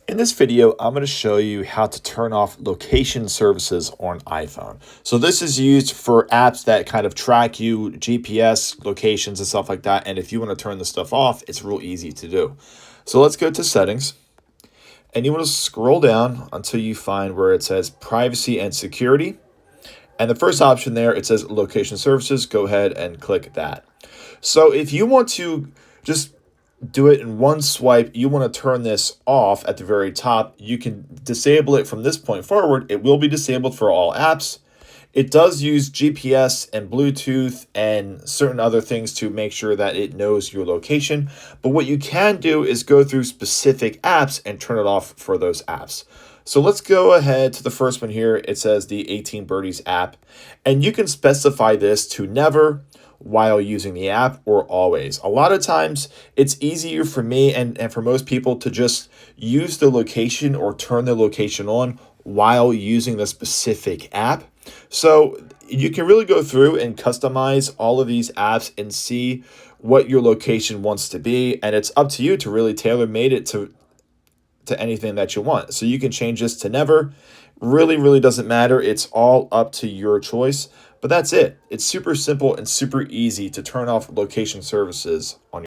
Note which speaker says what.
Speaker 1: In this video, I'm going to show you how to turn off location services on iPhone. So this is used for apps that kind of track you, GPS locations and stuff like that. And if you want to turn this stuff off, it's real easy to do. So let's go to settings, and you want to scroll down until you find where it says privacy and security. And the first option there, it says location services. Go ahead and click that. So if you want to just do it in one swipe, you want to turn this off at the very top, you can disable it from this point forward. It will be disabled for all apps. It does use GPS and Bluetooth and certain other things to make sure that it knows your location. But what you can do is go through specific apps and turn it off for those apps. So let's go ahead to the first one here. It says the 18 Birdies app, and you can specify this to never, while using the app, or always. A lot of times it's easier for me and for most people to just use the location or turn the location on while using the specific app. So you can really go through and customize all of these apps and see what your location wants to be. And it's up to you to really tailor-made it to anything that you want. So you can change this to never. Really doesn't matter. It's all up to your choice. But that's it. It's super simple and super easy to turn off location services on your